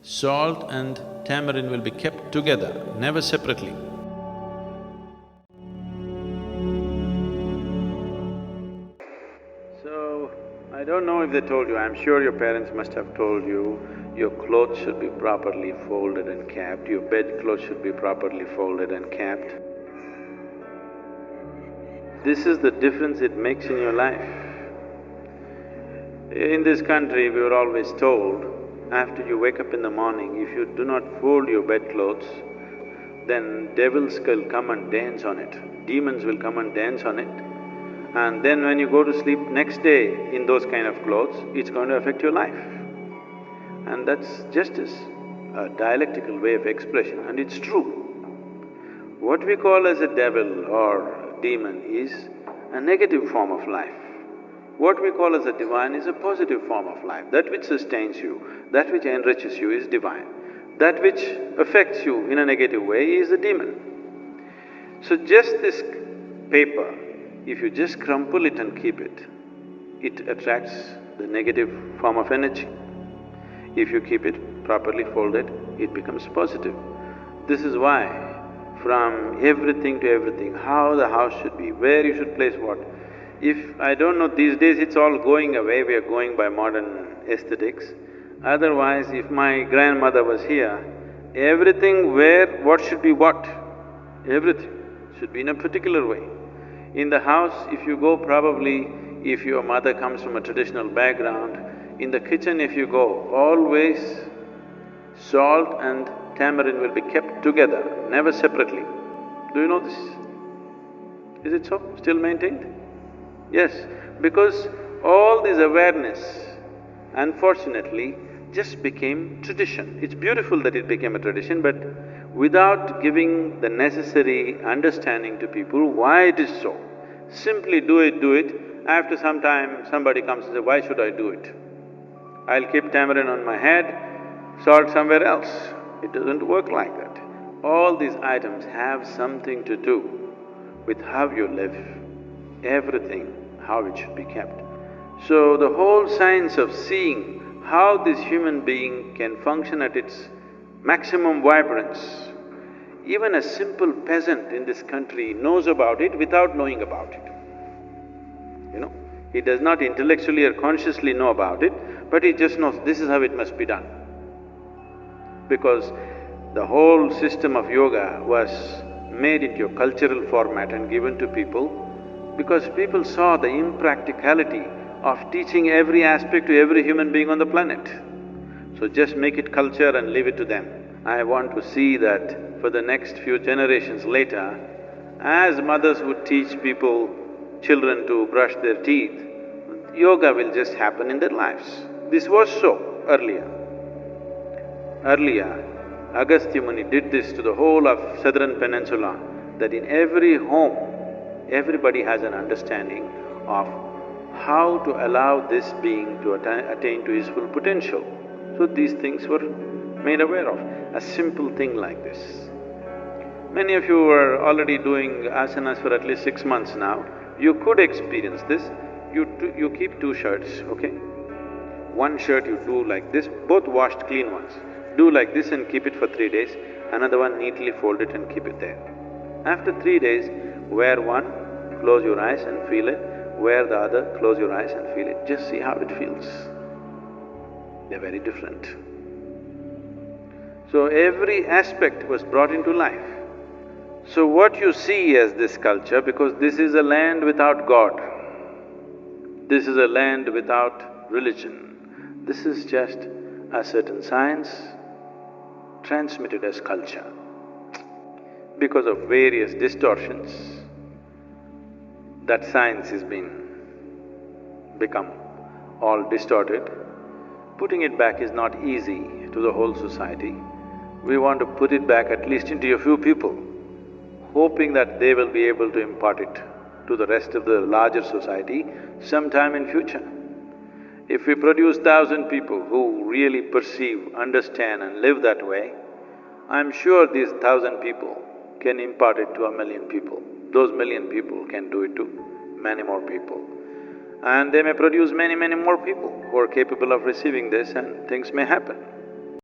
Salt and tamarind will be kept together, never separately. So, I don't know if they told you, I'm sure your parents must have told you, your clothes should be properly folded and kept, your bedclothes should be properly folded and kept. This is the difference it makes in your life. In this country, we were always told, after you wake up in the morning, if you do not fold your bedclothes, then devils will come and dance on it, demons will come and dance on it. And then when you go to sleep next day in those kind of clothes, it's going to affect your life. And that's justice, a dialectical way of expression, and it's true. What we call as a devil or demon is a negative form of life. What we call as a divine is a positive form of life. That which sustains you, that which enriches you is divine. That which affects you in a negative way is a demon. So just this paper, if you just crumple it and keep it, it attracts the negative form of energy. If you keep it properly folded, it becomes positive. This is why from everything to everything, how the house should be, where you should place what. If… I don't know, these days it's all going away, we are going by modern aesthetics. Otherwise, if my grandmother was here, everything where what should be what, everything should be in a particular way. In the house, if you go probably, if your mother comes from a traditional background, in the kitchen if you go, always salt and tamarind will be kept together, never separately. Do you know this? Is it so? Still maintained? Yes, because all this awareness, unfortunately, just became tradition. It's beautiful that it became a tradition, but without giving the necessary understanding to people why it is so. Simply do it, after some time somebody comes and says, why should I do it? I'll keep tamarind on my head, salt somewhere else. It doesn't work like that. All these items have something to do with how you live, everything, how it should be kept. So the whole science of seeing how this human being can function at its maximum vibrance, even a simple peasant in this country knows about it without knowing about it. You know, he does not intellectually or consciously know about it, but he just knows this is how it must be done. Because the whole system of yoga was made into a cultural format and given to people because people saw the impracticality of teaching every aspect to every human being on the planet. So just make it culture and leave it to them. I want to see that for the next few generations later, as mothers would teach people, children to brush their teeth, yoga will just happen in their lives. This was so earlier. Earlier, Agastya Muni did this to the whole of southern peninsula, that in every home, everybody has an understanding of how to allow this being to attain to his full potential. So these things were made aware of, a simple thing like this. Many of you are already doing asanas for at least 6 months now. You could experience this. You keep 2 shirts, okay? One shirt you do like this, both washed clean ones. Do like this and keep it for 3 days, another one neatly fold it and keep it there. After 3 days, wear one, close your eyes and feel it, wear the other, close your eyes and feel it, just see how it feels. They're very different. So every aspect was brought into life. So what you see as this culture, because this is a land without God, this is a land without religion, this is just a certain science transmitted as culture. Because of various distortions, that science has become all distorted. Putting it back is not easy to the whole society. We want to put it back at least into a few people, hoping that they will be able to impart it to the rest of the larger society sometime in future. If we produce 1,000 people who really perceive, understand and live that way, I'm sure these 1,000 people can impart it to 1,000,000 people. Those 1,000,000 people can do it to many more people. And they may produce many more people who are capable of receiving this and things may happen.